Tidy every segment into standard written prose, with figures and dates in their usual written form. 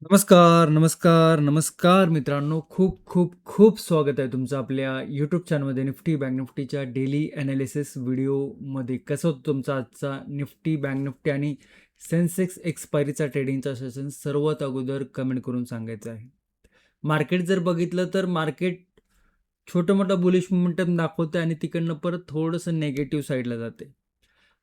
नमस्कार, नमस्कार, नमस्कार मित्रांनो. खूप, खूप, खूप स्वागत आहे तुमचं आपल्या यूट्यूब चॅनलमध्ये निफ्टी बँक निफ्टीच्या डेली ॲनालिसिस व्हिडिओमध्ये. कसं होतं तुमचा आजचा निफ्टी, बँक निफ्टी आणि सेन्सेक्स एक्सपायरीचा ट्रेडिंगचा सेशन सर्वात अगोदर कमेंट करून सांगायचं आहे. मार्केट जर बघितलं तर मार्केट छोटं-मोठं बुलिश मोमेंटम दाखवते आणि तिकडनं परत थोडंसं निगेटिव्ह साईडला जाते.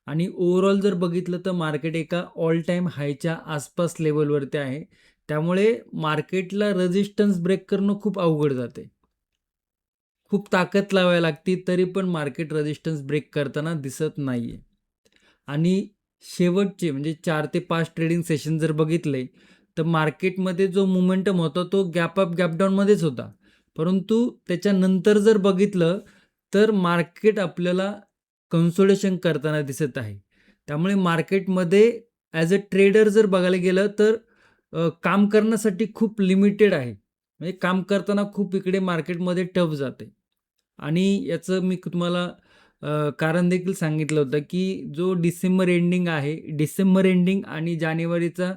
आणि ओव्हरऑल जर बघितलं तर मार्केट एका ऑल टाईम हायच्या आसपास लेवलवरती आहे. त्यामुळे मार्केटला रेझिस्टन्स ब्रेक करणं खूप अवघड जाते. खूप ताकद लावावी लागते तरी पण मार्केट रेझिस्टन्स ब्रेक करताना दिसत नाहीये. आणि शेवटचे म्हणजे 4 ते 5 ट्रेडिंग सेशन जर बघितले, तर मार्केटमध्ये जो मोमेंटम होता तो गॅप अप, गॅप डाऊनमध्येच होता. परंतु त्याच्यानंतर जर बघितलं, तर मार्केट आपल्याला कन्सोलिडेशन करताना दिसत आहे. त्यामुळे मार्केटमध्ये ॲज अ ट्रेडर जर बघायला गेलं तर काम करण्यासाठी खूप लिमिटेड आहे. म्हणजे काम करताना खूप इकडे मार्केटमध्ये टफ जाते. आणि याचं मी तुम्हाला कारण देखील सांगितलं होतं, की जो डिसेंबर एंडिंग आहे, डिसेंबर एंडिंग आणि जानेवारीचा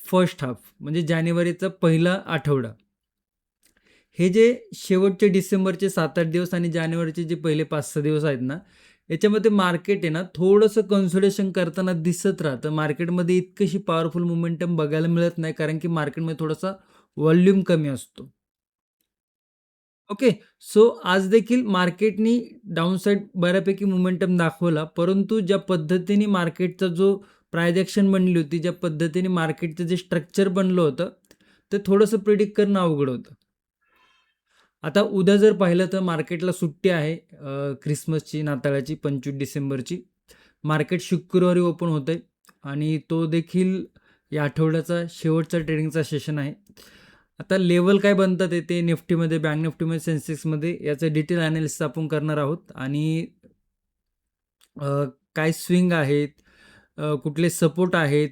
फर्स्ट हाल्फ म्हणजे जानेवारीचा पहिला आठवडा. हे जे शेवटचे डिसेंबरचे 7-8 दिवस आणि जानेवारीचे जे पहिले 5-6 दिवस आहेत ना, याच्यामध्ये मार्केट आहे ना, थोडंसं कन्सोलिडेशन करताना दिसत राहतं. मार्केटमध्ये इतकीशी पॉवरफुल मोमेंटम बघायला मिळत नाही, कारण की मार्केटमध्ये थोडासा व्हॉल्यूम कमी असतो. ओके. सो आज देखील मार्केटनी डाउनसाइड बऱ्यापैकी मोमेंटम दाखवला. परंतु ज्या पद्धतीने मार्केटचा जो प्राइस ॲक्शन बनली होती, ज्या पद्धतीने मार्केटचं जे स्ट्रक्चर बनलं होतं, ते थोडंसं प्रिडिक्ट करणं अवघड होतं. आता उद्या जर पाहिलं तर मार्केटला सुट्टी आहे ख्रिसमसची, नाताळाची 25 डिसेंबरची. मार्केट शुक्रवारी ओपन होतंय आणि तो देखील या आठवड्याचा शेवटचा ट्रेडिंगचा सेशन आहे. आता लेव्हल काय बनतात आहे ते निफ्टीमध्ये, बँक निफ्टीमध्ये, सेन्सेक्समध्ये याचं डिटेल ॲनालिसिस आपण करणार आहोत आणि काय स्विंग आहेत, कुठले सपोर्ट आहेत,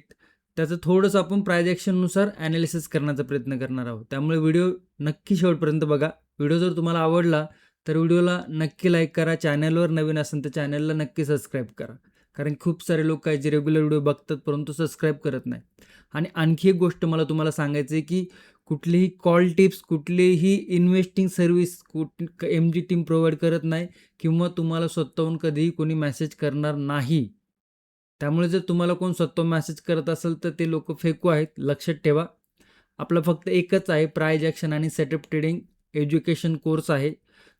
त्याचं थोडंसं आपण प्राइस ॲक्शननुसार ॲनालिसिस करण्याचा प्रयत्न करणार आहोत. त्यामुळे व्हिडिओ नक्की शेवटपर्यंत बघा. व्हिडिओ जर तुम्हाला आवडला तर व्हिडिओला नक्की लाईक करा. चॅनलवर नवीन असेल तर चॅनलला नक्की सबस्क्राईब करा. कारण खूप सारे लोक आहेत जे रेग्युलर व्हिडिओ बघतात परंतु सबस्क्राईब करत नाही. आणि आणखी एक गोष्ट मला तुम्हाला सांगायचं आहे, की कुठलीही कॉल टिप्स, कुठलीही इन्व्हेस्टिंग सर्व्हिस एम-जी टीम प्रोव्हाईड करत नाही किंवा तुम्हाला स्वतःहून कधीही कोणी मेसेज करणार नाही. त्यामुळे जर तुम्हाला कोण स्वतः मेसेज करत असेल तर ते लोकं फेकू आहेत. लक्षात ठेवा. आपलं फक्त एकच आहे प्राइस ॲक्शन आणि सेटअप ट्रेडिंग एज्युकेशन कोर्स आहे.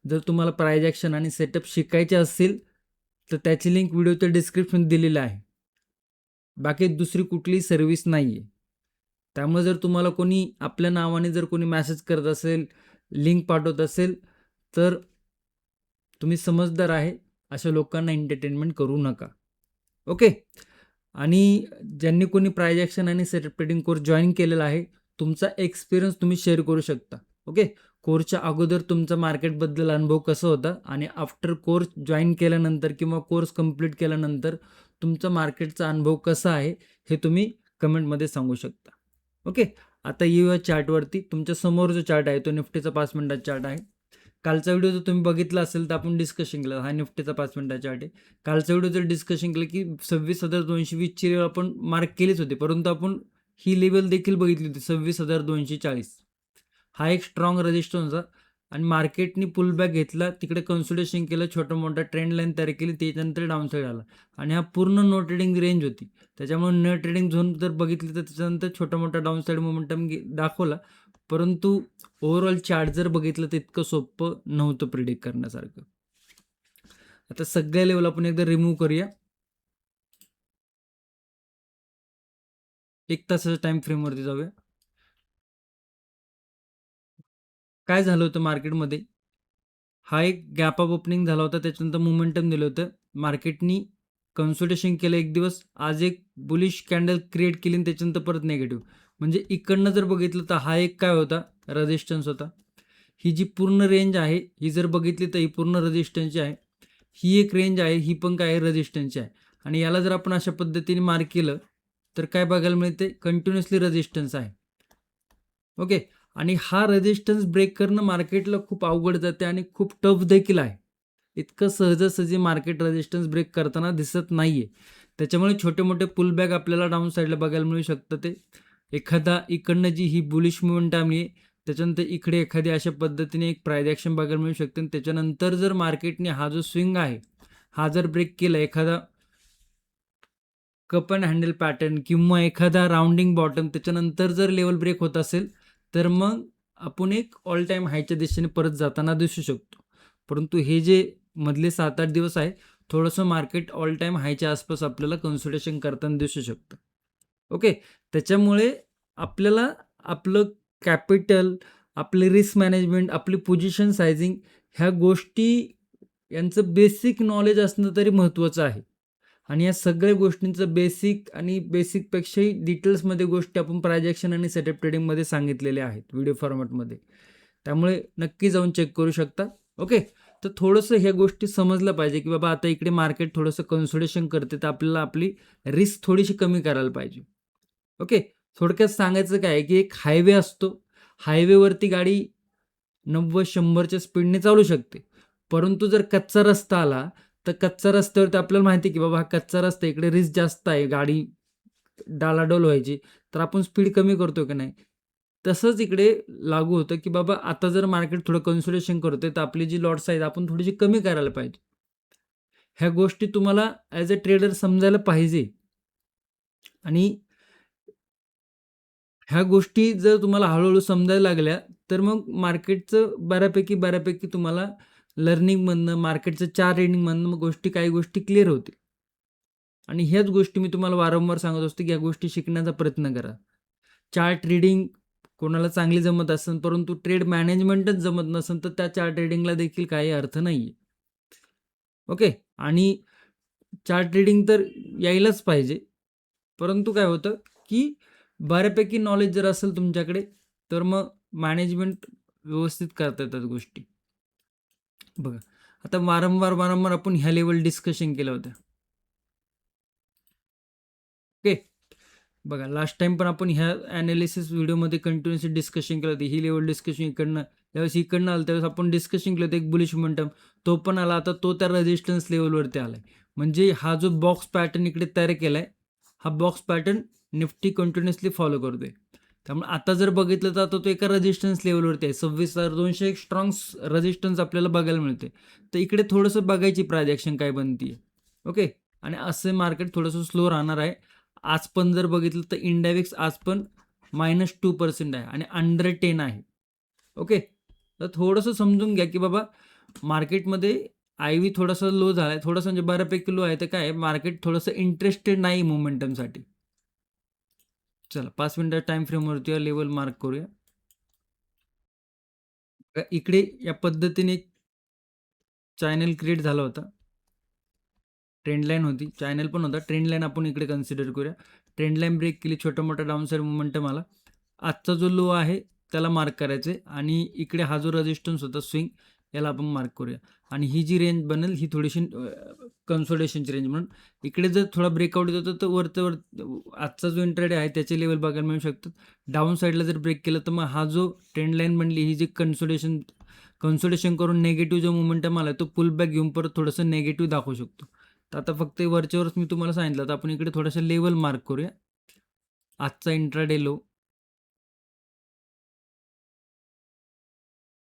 जर तुम्हाला प्राइस ॲक्शन आणि सेटअप शिकायचे असतील, तर त्याची लिंक व्हिडिओच्या डिस्क्रिप्शनमध्ये दिलेली आहे. बाकी दुसरी कुठलीही सर्व्हिस नाही आहे. त्यामुळे जर तुम्हाला कोणी आपल्या नावाने जर कोणी मेसेज करत असेल, लिंक पाठवत असेल, तर तुम्ही समजदार आहे. अशा लोकांना एंटरटेनमेंट करू नका. ओके. आणि ज्यांनी कोणी प्राइस ॲक्शन आणि सेटअप ट्रेडिंग कोर्स जॉइन केलेला आहे, तुमचा एक्सपिरियन्स तुम्ही शेअर करू शकता. ओके. कोर्सच्या अगोदर तुमचा मार्केटबद्दल अनुभव कसा होता आणि आफ्टर कोर्स जॉइन केल्यानंतर किंवा कोर्स कंप्लीट केल्यानंतर तुमचा मार्केटचा अनुभव कसा आहे, हे तुम्ही कमेंटमध्ये सांगू शकता. ओके. आता येऊया चार्टवरती. तुमच्या समोर जो चार्ट आहे तो निफ्टीचा 5 मिनिटाचा चार्ट आहे. कालचा व्हिडिओ जर तुम्ही बघितला असेल तर आपण डिस्कशन केलं. हा निफ्टीचा 5 मिनिटाचा चार्ट आहे. कालचा व्हिडिओ जर डिस्कशन केलं की 26,220 ची लेवल आपण मार्क केलीच होती. परंतु आपण ही लेवल देखील बघितली होती 26,240. हा एक स्ट्रॉंग रेझिस्टन्स होता आणि मार्केटनी पुलबॅक घेतला. तिकडे कन्सोलिडेशन केलं. छोटा-मोठा ट्रेंड लाईन तयार केली. त्याच्यानंतर डाउन साईड आला आणि हा पूर्ण नो ट्रेडिंग रेंज होती. त्याच्यामुळे न ट्रेडिंग झोन जर बघितली तर त्याच्यानंतर छोटा-मोठा डाउन साईड मोमेंटम दाखवला. परंतु ओव्हरऑल चार्ट जर बघितलं तर इतकं सोपं नव्हतं प्रिडिक्ट करण्यासारखं. आता सगळ्या लेवल आपण एकदा रिमूव्ह करूया. 1 तासाच्या टाईम फ्रेमवरती जाऊया. काय झालं होतं मार्केटमध्ये? हा एक गॅप अप ओपनिंग झाला होता. त्याच्यानंतर मोमेंटम दिलं होतं. मार्केटनी कन्सोलिडेशन केलं एक दिवस. आज एक बुलिश कॅन्डल क्रिएट केली आणि त्याच्यानंतर परत निगेटिव्ह. म्हणजे इकडनं जर बघितलं तर हा एक काय होता? रेझिस्टन्स होता. ही जी पूर्ण रेंज आहे, ही जर बघितली तर ही पूर्ण रेझिस्टन्सची आहे. ही एक रेंज आहे, ही पण काय आहे रेझिस्टन्सची आहे. आणि याला जर आपण अशा पद्धतीने मार्क केलं, तर काय बघायला मिळते? कंटिन्युअसली रेझिस्टन्स आहे. ओके. आणि हा रेझिस्टन्स ब्रेक करणं मार्केटला खूप अवघड जाते आणि खूप टफ देखील आहे. इतकं सहजासहजी मार्केट रेझिस्टन्स ब्रेक करताना दिसत नाहीये. त्याच्यामुळे छोटे-मोठे पुलबॅक आपल्याला डाउन साइडला बघायला मिळू शकतं ते. एखादा इकडनं जी ही बुलिश मोमेंटम आहे, त्याच्यानंतर इकडे एखादी अशा पद्धतीने एक प्राइस ॲक्शन बघायला मिळू शकते आणि त्याच्यानंतर जर मार्केटने हा जो स्विंग आहे, हा जर ब्रेक केला, एखादा कप अँड हँडल पॅटर्न किंवा एखादा राउंडिंग बॉटम त्याच्यानंतर जर लेवल ब्रेक होत असेल, तर मग आपण एक ऑल टाईम हायच्या दिशेने परत जाताना दिसू शकतो. परंतु हे जे मधले 7-8 दिवस आहे, थोडंसं मार्केट ऑल टाईम हायच्या आसपास आपल्याला कन्सोलिडेशन करताना दिसू शकतं. ओके. त्याच्यामुळे आपल्याला आपलं कॅपिटल, आपले रिस्क मॅनेजमेंट, आपली पोझिशन सायझिंग ह्या गोष्टी यांचं बेसिक नॉलेज असणं तरी महत्त्वाचं आहे. आणि या सगळ्या गोष्टींचं बेसिक आणि बेसिकपेक्षाही डिटेल्समध्ये गोष्टी आपण प्राइस ॲक्शन आणि सेटअप ट्रेडिंगमध्ये सांगितलेल्या आहेत व्हिडिओ फॉर्मॅटमध्ये. त्यामुळे नक्की जाऊन चेक करू शकता. ओके. तर थोडंसं ह्या गोष्टी समजलं पाहिजे, की बाबा आता इकडे मार्केट थोडंसं कन्सोलिडेशन करते, तर आपल्याला आपली रिस्क थोडीशी कमी करायला पाहिजे. ओके. थोडक्यात सांगायचं काय आहे, की एक हायवे असतो. हायवेवरती गाडी 90-100च्या स्पीडने चालू शकते. परंतु जर कच्चा रस्ता आला, तर कच्चा रस्त्यावरती आपल्याला माहिती आहे, की बाबा हा कच्चा रस्ता आहे, इकडे रिस्क जास्त आहे, गाडी डालाडोल व्हायची. तर आपण स्पीड कमी करतो की नाही? तसंच इकडे लागू होतं, की बाबा आता जर मार्केट थोडं कन्सोलिडेशन करतोय, तर आपली जी लॉट्स आहेत आपण थोडीशी कमी करायला पाहिजे. ह्या गोष्टी तुम्हाला ॲज अ ट्रेडर समजायला पाहिजे आणि ह्या गोष्टी जर तुम्हाला हळू-हळू समजायला लागल्या, तर मग मार्केटचं बऱ्यापैकी तुम्हाला लर्निंगमधनं, मार्केटचं चार्ट रीडिंगमधनं मग काही गोष्टी क्लिअर होतील. आणि ह्याच गोष्टी मी तुम्हाला वारंवार सांगत असतो, की ह्या गोष्टी शिकण्याचा प्रयत्न करा. चार्ट रीडिंग कोणाला चांगली जमत असेल, परंतु ट्रेड मॅनेजमेंटच जमत नसेल, तर त्या चार्ट रीडिंगला देखील काही अर्थ नाहीये. ओके. आणि चार्ट रीडिंग तर यायलाच पाहिजे. परंतु काय होतं, की बऱ्यापैकी नॉलेज जर असेल तुमच्याकडे, तर मग मॅनेजमेंट व्यवस्थित करता येतात गोष्टी. बघा, आता वारंवार आपण ह्या लेव्हल डिस्कशन केल्या होत्या. ओके. बघा, लास्ट टाईम पण आपण ह्या ॲनालिसिस व्हिडिओमध्ये कंटिन्युअसली डिस्कशन केलं होतं. ही लेव्हल डिस्कशन इकडनं, त्यावेळेस इकडनं आलं, त्यावेळेस आपण डिस्कशन केलं होतं एक बुलिश मोमेंटम. तो पण आला, आता तो त्या रेझिस्टन्स लेव्हलवरती आलाय. म्हणजे हा जो बॉक्स पॅटर्न इकडे तयार केलाय, हा box pattern Nifty continuously follow करतोय. त्यामुळे आता जर बघितलं तर आता तो एका रेझिस्टन्स लेव्हलवरती आहे. 26,200 एक स्ट्राँग रेझिस्टन्स आपल्याला बघायला मिळते. तर इकडे थोडंसं बघायची प्राइस ॲक्शन काय बनतीये. ओके. आणि असं मार्केट थोडंसं स्लो राहणार आहे. आज पण जर बघितलं तर इंडेक्स आज पण -2% आहे आणि अंडर 10 आहे. ओके. तर थोडंसं समजून घ्या, की बाबा मार्केटमध्ये आय-व्ही थोडासा लो झालाय. थोडंसं म्हणजे बऱ्यापैकी लो आहे. तर काय आहे, मार्केट थोडंसं इंटरेस्टेड नाही मोमेंटमसाठी. चला 5 मिनिटाच्या टाईम फ्रेमवरती लेवल मार्क करूया. इकडे या पद्धतीने एक चॅनल क्रिएट झाला होता. ट्रेंड लाईन होती. चॅनल पण होता. ट्रेंड लाईन आपण इकडे कन्सिडर करूया. ट्रेंड लाईन ब्रेक केली, छोटा-मोठा डाउनसाइड मोमेंटम आला. आजचा जो लो आहे त्याला मार्क करायचं आहे आणि इकडे हा जो रेझिस्टन्स होता स्विंग, याला आपण मार्क करूया आणि ही जी रेंज बनेल ही थोडीशी कन्सोलिडेशनची रेंज म्हणून. इकडे जर थोडा ब्रेकआउट देतो तर वरचं आजचा जो इंट्राडे आहे त्याचे लेवल बघायला मिळू शकतात. डाऊन साईडला जर ब्रेक केलं तर मग हा जो ट्रेंड लाईन बनली, ही जी कन्सोलिडेशन करून निगेटिव्ह जो मोमेंटम आला तो पुल बॅक घेऊन परत थोडंसं निगेटिव्ह दाखवू शकतो. तर आता फक्त वरच्यावरच मी तुम्हाला सांगितलं, तर आपण इकडे थोडासा लेवल मार्क करूया. आजचा इंट्राडे लो,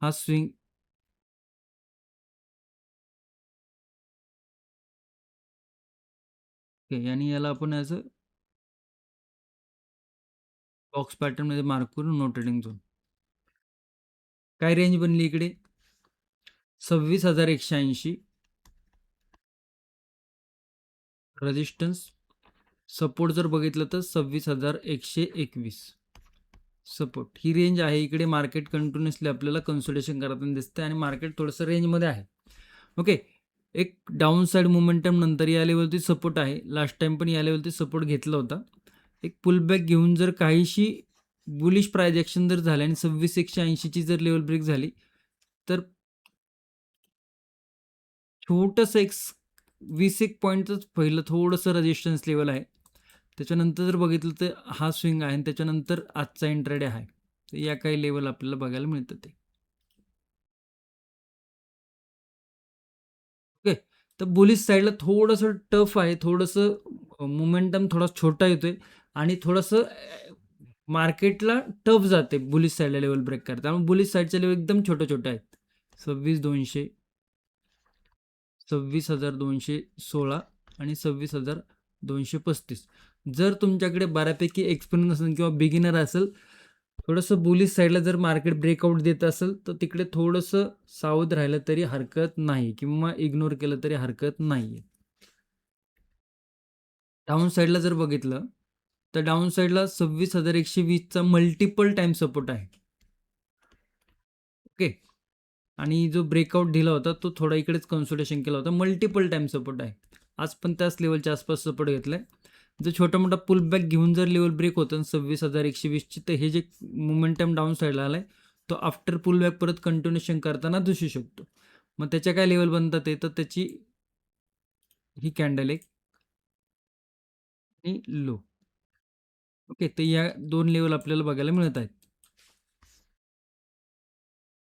हा स्विंग ओके आणि याला आपण ॲज अ बॉक्स पॅटर्नमध्ये मार्क करू, नो ट्रेडिंग झोन. काय रेंज बनली इकडे? 26,180 रेझिस्टन्स. सपोर्ट जर बघितलं तर 26,121 सपोर्ट. ही रेंज आहे. इकडे मार्केट कंटिन्युअसली आपल्याला कन्सोलिडेशन करताना दिसतंय आणि मार्केट थोडंसं रेंजमध्ये आहे. ओके. एक डाउन साइड मोमेंटम नंतर या लेवलवरती सपोर्ट आहे. लास्ट टाईम पण या लेवलवरती सपोर्ट घेतला होता. एक पुलबॅक घेऊन जर काहीशी बुलिश प्राइस ॲक्शन जर झाली आणि 26,180 ची जर लेवल ब्रेक झाली, तर छोटंसं एक 20 एक पॉईंटच पहिलं थोडंसं रेझिस्टन्स लेवल आहे. त्याच्यानंतर जर बघितलं तर हा स्विंग आहे आणि त्याच्यानंतर आजचा इंट्राडे आहे. तर या काही लेवल आपल्याला बघायला मिळतात ते. ओके. तर बुलिश साईडला थोडंसं टफ आहे. थोडंसं मोमेंटम थोडा छोटा येतोय आणि थोडंसं मार्केटला टफ जाते बुलिश साईडला लेवल ब्रेक करते. त्यामुळे बुलिश साईडचे लेवल एकदम छोटे आहेत. 26,200, 26,216 आणि 26,235. जर तुमच्याकडे बऱ्यापैकी एक्सपिरियन्स असेल किंवा बिगिनर असेल, थोडंसं बुलिश साईडला जर मार्केट ब्रेकआउट देत असेल तर तिकडे थोडंसं सावध राहिलं तरी हरकत नाही किंवा इग्नोर केलं तरी हरकत नाही. डाऊन साईडला जर बघितलं तर डाऊन साईडला 26,120चा मल्टिपल टाइम सपोर्ट आहे. ओके. आणि जो ब्रेकआउट दिला होता तो थोडा इकडेच कन्सोलिडेशन केला होता. मल्टिपल टाइम सपोर्ट आहे. आज पण त्याच लेवलच्या आसपास सपोर्ट घेतलाय. जर छोटा मोठा पुल बॅक घेऊन जर लेवल ब्रेक होतं 26,120ची, तर हे जे मोमेंटम डाऊन साईडला आलाय तो आफ्टर पुल बॅक परत कंटिन्युएशन करताना दिसू शकतो. मग त्याच्या काय लेवल बनतात ते, तर त्याची ही कॅन्डल एक आणि लो. ओके. तर या 2 लेवल आपल्याला बघायला मिळत आहेत.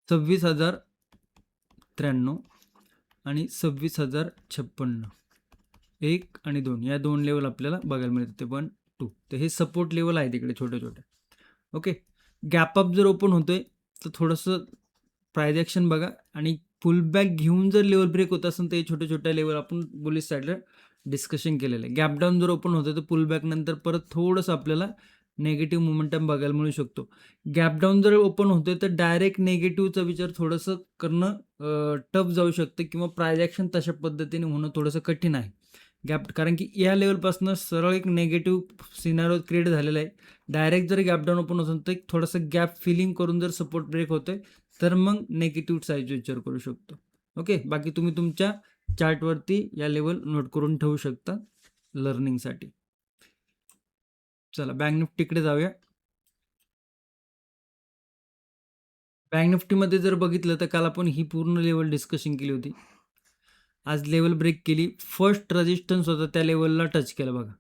26,093 आणि 26,056. 1 आणि 2 या 2 लेवल आपल्याला बघायला मिळतात. ते 1, 2. तर हे सपोर्ट लेवल आहे तिकडे छोटे. ओके. गॅप अप जर ओपन होतोय तर थोडंसं प्राइस ॲक्शन बघा आणि पुल बॅक घेऊन जर लेवल ब्रेक होत असेल तर हे छोट्या लेवल आपण बुलिश साईडला डिस्कशन केलेलं आहे. गॅप डाऊन जर ओपन होतं तर पुल बॅक नंतर परत थोडंसं आपल्याला नेगेटिव्ह मोमेंटम बघायला मिळू शकतो. गॅप डाऊन जर ओपन होतोय तर डायरेक्ट नेगेटिव्हचा विचार थोडंसं करणं टफ जाऊ शकतं किंवा प्राइस ॲक्शन तशा पद्धतीने होणं थोडंसं कठीण आहे. गॅप कारण की या लेवलपासून सरळ एक नेगेटिव्ह सिनारिओ क्रिएट झालेला आहे. डायरेक्ट जर गॅप डाऊन ओपन होतं तर एक थोडंसं गॅप फिलिंग करून जर सपोर्ट ब्रेक होतोय तर मग नेगेटिव्ह साईडचा विचार करू शकतो. ओके. बाकी तुम्ही तुमच्या चार्टवरती या लेवल नोट करून ठेवू शकता लर्निंगसाठी. चला बँक निफ्टीकडे जाऊया. बँक निफ्टीमध्ये जर बघितलं तर काल आपण ही पूर्ण लेवल डिस्कशन केली होती. आज लेवल ब्रेक केली. फर्स्ट रेजिस्टन्स होता त्या लेवलला टच केलं बघा.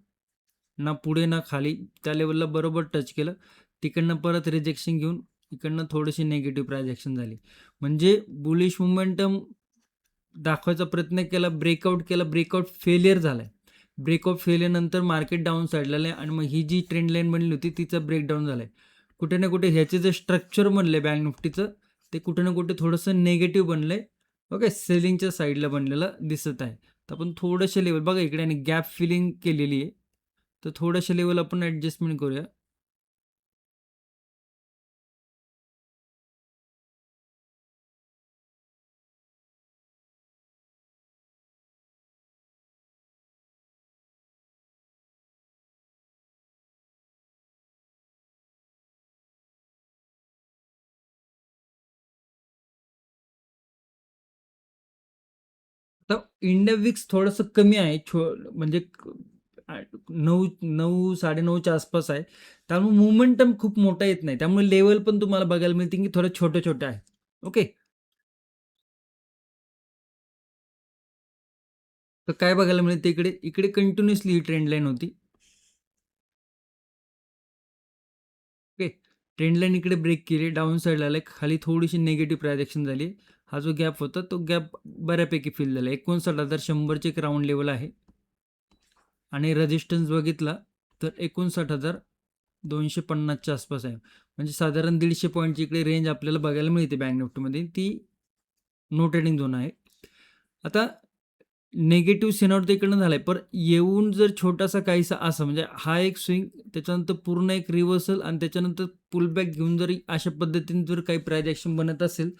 ना पुढे ना खाली, त्या लेवलला बरोबर टच केलं. तिकडनं परत रिजेक्शन घेऊन इकडनं थोडीशी निगेटिव्ह प्राइस ॲक्शन झाली. म्हणजे बुलिश मोमेंटम दाखवायचा प्रयत्न केला, ब्रेकआउट केला, ब्रेकआउट फेलियर झालाय. ब्रेकआउट फेलियरनंतर मार्केट डाऊन साईडला आहे आणि मग ही जी ट्रेंड लाईन बनली होती तिचा ब्रेकडाऊन झालाय. कुठे ना कुठे ह्याचे जे स्ट्रक्चर बनले बँक निफ्टीचं ते कुठे ना कुठे थोडंसं निगेटिव्ह बनलंय. ओके. सेलिंगच्या साईडला बनलेलं दिसत आहे. तर आपण थोडेसे लेवल बघा इकडे आणि गॅप फिलिंग केलेली आहे. तर थोडेसे लेवल आपण ॲडजस्टमेंट करूया. तर इंडिया विक्स थोडंसं कमी आहे. म्हणजे 9 9:30च्या आसपास आहे. त्यामुळे मोमेंटम खूप मोठा येत नाही. त्यामुळे लेवल पण तुम्हाला बघायला मिळतील की थोड्या छोट्या आहेत. ओके. तर काय बघायला मिळते इकडे? इकडे कंटिन्युअसली ही ट्रेंड लाईन होती. ओके. ट्रेंड लाईन इकडे ब्रेक केली. डाउन साईडला आले. खाली थोडीशी निगेटिव्ह प्राइस ॲक्शन झाली. हा जो गॅप होता तो गॅप बऱ्यापैकी फिल झाला. 59,100चे एक राउंड लेवल आहे. आणि रेजिस्टन्स बघितला तर 59,250च्या आसपास आहे. म्हणजे साधारण 150 पॉईंटची इकडे रेंज आपल्याला बघायला मिळते बँक निफ्टीमध्ये. ती नो ट्रेडिंग झोन आहे. आता निगेटिव्ह सिनारिओ तर इकडनं झालाय. पण येऊन जर छोटासा काहीसा असा म्हणजे हा एक स्विंग, त्याच्यानंतर पूर्ण एक रिव्हर्सल आणि त्याच्यानंतर पुलबॅक घेऊन जरी अशा पद्धतीने जर काही प्राइस ॲक्शन बनत असेल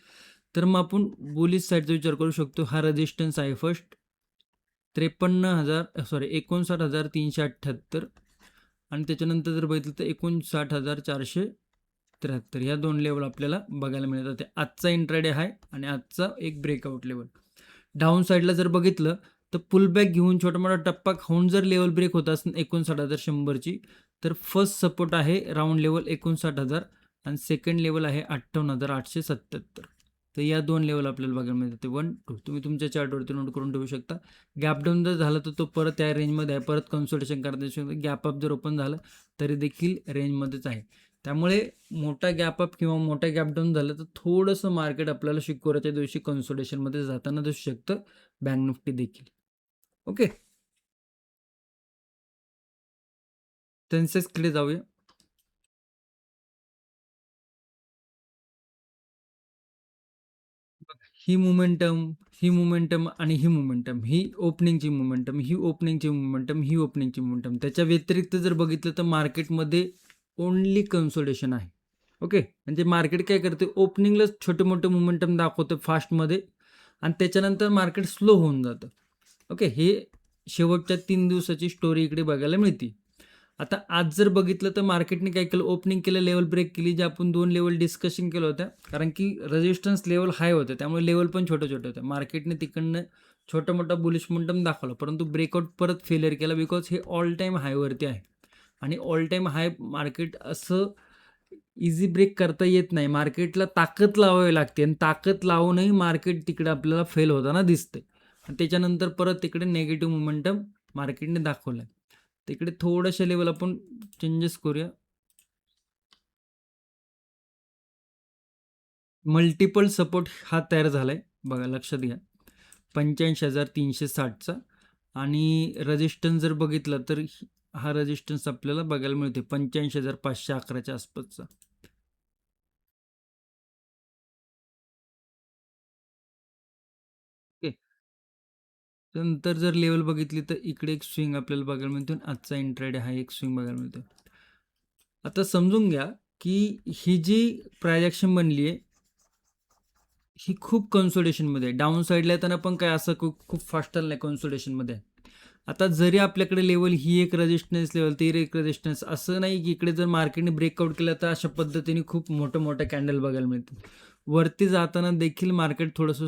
तर मग आपण बुलिश साईडचा विचार करू शकतो. हा रेजिस्टन्स आहे फर्स्ट 59,378 आणि त्याच्यानंतर जर बघितलं तर 59,473 ह्या 2 लेवल आपल्याला बघायला मिळतात. ते आजचा इंट्राडे आहे आणि आजचा एक ब्रेकआउट लेवल. डाऊन साईडला जर बघितलं तर पुलबॅक घेऊन छोटा मोठा टप्पा खाऊन जर लेवल ब्रेक होत असेल 59,100ची तर फर्स्ट सपोर्ट आहे राऊंड लेवल 59,000 आणि सेकंड लेवल आहे 58,877. तर या 2 लेवल आपल्याला बघायला मिळतात. ते 1, 2 तुम्ही तुमच्या चार्टवरती नोट करून ठेवू शकता. गॅप डाऊन जर झालं तर तो परत त्या रेंजमध्ये आहे. परत कन्सल्टेशन करता शकतो. गॅप अप जर ओपन झालं तरी देखील रेंजमध्येच आहे. त्यामुळे मोठा गॅप अप किंवा मोठा गॅप डाऊन झालं तर थोडंसं मार्केट आपल्याला शुक्रवारच्या दिवशी कन्सल्टेशनमध्ये जाताना दिसू शकतं. बँक निफ्टी देखील. ओके. सेन्सेक्सकडे जाऊया. ही मोमेंटम, ही मोमेंटम आणि ही मोमेंटम, ही ओपनिंगची मोमेंटम, ही ओपनिंगची मोमेंटम, ही ओपनिंगची मोमेंटम. त्याच्या व्यतिरिक्त जर बघितलं तर मार्केटमध्ये ओन्ली कन्सोलिडेशन आहे. ओके, म्हणजे मार्केट काय करते, ओपनिंगलाच छोटे मोठे मोमेंटम दाखवतं फास्टमध्ये आणि त्याच्यानंतर मार्केट स्लो होऊन जातं. ओके, हे शेवटच्या 3 दिवसाची स्टोरी इकडे बघायला मिळते. आता आज जर बघितलं तर मार्केटने काय केलं, ओपनिंग केलं, लेवल ब्रेक केली, जे आपण 2 लेवल डिस्कशन केलं होतं, कारण की रेजिस्टन्स लेवल हाय होतं, त्यामुळे लेवल पण छोटे छोटे होते. मार्केटने तिकडनं छोटा मोठा बुलिश मोमेंटम दाखवला, परंतु ब्रेकआउट परत फेलियर केला, बिकॉज हे ऑल टाईम हायवरती आहे आणि ऑल टाईम हाय मार्केट असं इझी ब्रेक करता येत नाही. मार्केटला ताकद लावावी लागते आणि ताकद लावूनही मार्केट तिकडे आपल्याला फेल होताना दिसते आणि त्याच्यानंतर परत तिकडे नेगेटिव्ह मोमेंटम मार्केटने दाखवलं आहे. तिकडे थोडंसं लेवल आपण चेंजेस करूया. मल्टिपल सपोर्ट हा तयार झाला आहे बघा, लक्षात घ्या. 85,360चा आणि रेजिस्टन्स जर बघितलं तर हा रेजिस्टन्स आपल्याला बघायला मिळते 85,511च्या आसपासचा. ओके, नंतर जर लेवल बघितली तर इकडे एक स्विंग आपल्याला बघायला मिळतो आणि आजचा इंट्राडे हा एक स्विंग बघायला मिळतो. आता समजून घ्या की ही जी प्रायजेक्शन बनली आहे ही खूप कन्सोलिडेशनमध्ये आहे. डाऊन साईडला येताना पण काय असं खूप फास्ट नाही कन्सोलिडेशनमध्ये आहे. आता जरी आपल्याकडे लेवल ही एक रेजिस्टन्स लेवल, ती एक रेजिस्टन्स, असं नाही की इकडे जर मार्केटने ब्रेकआउट केलं तर अशा पद्धतीने खूप मोठं कॅन्डल बघायला मिळतील. वरती जाताना देखील मार्केट थोडंसं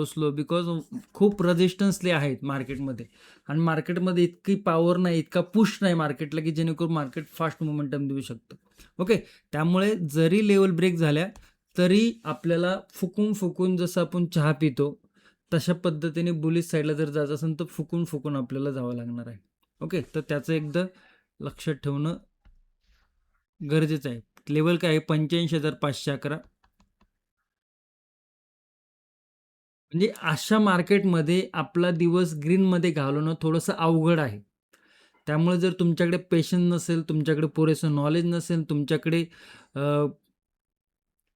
स्लो बिकॉज खूप रेजिस्टन्सले आहेत मार्केटमध्ये आणि मार्केटमध्ये इतकी पॉवर नाही, इतका पुश नाही मार्केटला की जेणेकरून मार्केट फास्ट मोमेंटम देऊ शकतं. ओके, त्यामुळे जरी लेवल ब्रेक झाल्या तरी आपल्याला फुकून जसं आपण चहा पितो तशा पद्धतीने बुलिश साईडला जर जायचं असेल तर फुकून आपल्याला जावं लागणार आहे. ओके, तर त्याचं एकदा लक्षात ठेवणं गरजेचं आहे. लेवल काय आहे, 85,511. म्हणजे अशा मार्केटमध्ये आपला दिवस ग्रीनमध्ये घालवणं थोडंसं अवघड आहे. त्यामुळे जर तुमच्याकडे पेशन्स नसेल, तुमच्याकडे पुरेसं नॉलेज नसेल, तुमच्याकडे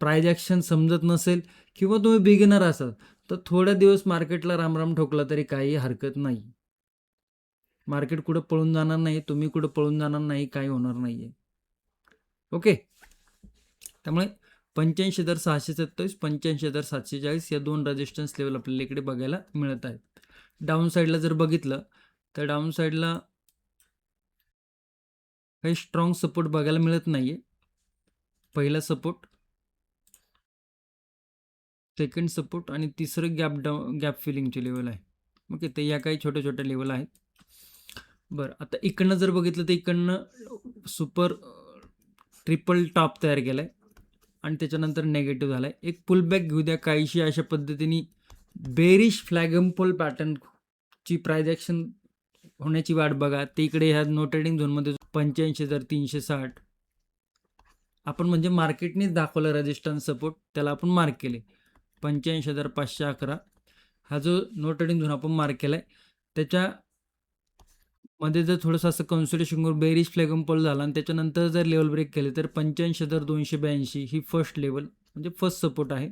प्राइज ॲक्शन समजत नसेल किंवा तुम्ही बिगिनर असाल तर थोड्या दिवस मार्केटला रामराम ठोकला तरी काही हरकत नाही. मार्केट कुठं पळून जाणार नाही, तुम्ही कुठं पळून जाणार नाही, काही होणार नाही आहे. ओके, त्यामुळे 85,627, 85,740 या 2 रेजिस्टन्स लेवल आपल्याला इकडे बघायला मिळत आहेत. डाऊन साईडला जर बघितलं तर डाऊन साईडला काही स्ट्रॉंग सपोर्ट बघायला मिळत नाही आहे. पहिला सपोर्ट, सेकंड सपोर्ट आणि तिसरं गॅप फिलिंगचे लेवल आहे. ओके, ते या काही छोट्या लेवल आहेत. बरं, आता इकडनं जर बघितलं तर इकडनं सुपर ट्रिपल टॉप तयार केला आहे आणि त्याच्यानंतर नेगेटिव्ह झाला आहे. एक पुलबॅक घेऊ द्या काहीशी अशा पद्धतीने बेरिश फ्लॅगम्पोल पॅटर्नची प्रायजेक्शन होण्याची वाट बघा. ते इकडे ह्या नो ट्रेडिंग झोनमध्ये 85,360 आपण म्हणजे मार्केटनेच दाखवलं रेजिस्टन्स सपोर्ट, त्याला आपण मार्क केले. 85,511 हा जो नो ट्रेडिंग झोन आपण मार्क केला आहे त्याच्यामध्ये जर थोडंसं असं कन्सोलिडेशन करून बेरिश फ्लॅगम्पोल झाला आणि त्याच्यानंतर जर लेवल ब्रेक केले तर 85,282 ही फर्स्ट लेवल म्हणजे फर्स्ट सपोर्ट आहे.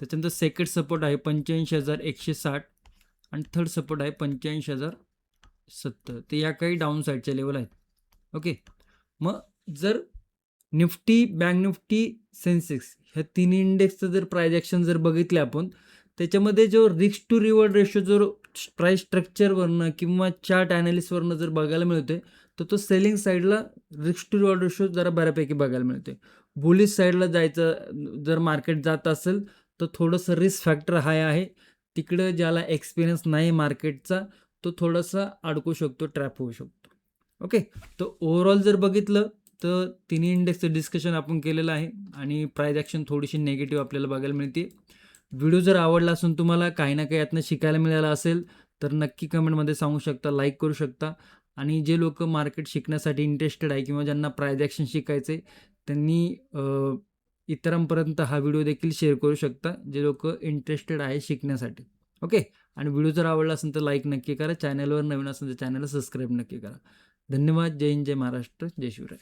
त्याच्यानंतर सेकंड सपोर्ट आहे 85,160 आणि थर्ड सपोर्ट आहे 85,070. ते या काही डाऊन साईडच्या लेवल आहेत. ओके, मग जर निफ्टी, बँक निफ्टी, सेन्सेक्स ह्या तिन्ही इंडेक्सचं जर प्राइज ॲक्शन जर बघितले आपण त्याच्यामध्ये जो रिस्क टू रिवॉर्ड रेशो जर प्राईस स्ट्रक्चरवरनं किंवा चार्ट ॲनालिसिसवरनं जर बघायला मिळतोय तर तो सेलिंग साईडला रिस्क टू रिवॉर्ड रेशो जरा बऱ्यापैकी बघायला मिळते. बुलिश साईडला जायचं जर मार्केट जात असेल तर थोडंसं रिस्क फॅक्टर हाय आहे. तिकडं ज्याला एक्सपिरियन्स नाही मार्केटचा तो थोडासा अडकू शकतो, ट्रॅप होऊ शकतो. ओके, तर ओव्हरऑल जर बघितलं तर तिन्ही इंडेक्सचं डिस्कशन आपण केलेलं आहे आणि प्राइज ॲक्शन थोडीशी नेगेटिव्ह आपल्याला बघायला मिळते. व्हिडिओ जर आवडला असून तुम्हाला काही ना काही यातनं शिकायला मिळालं असेल तर नक्की कमेंटमध्ये सांगू शकता, लाईक करू शकता आणि जे लोक मार्केट शिकण्यासाठी इंटरेस्टेड आहे किंवा ज्यांना प्राइज ॲक्शन शिकायचं आहे त्यांनी इतरांपर्यंत हा व्हिडिओ देखील शेअर करू शकता, जे लोक इंटरेस्टेड आहे शिकण्यासाठी. ओके, आणि व्हिडिओ जर आवडला असेल तर लाईक नक्की करा. चॅनलवर नवीन असेल तर चॅनलला सबस्क्राईब नक्की करा. धन्यवाद. जय हिंद, जय महाराष्ट्र, जय शिवराय.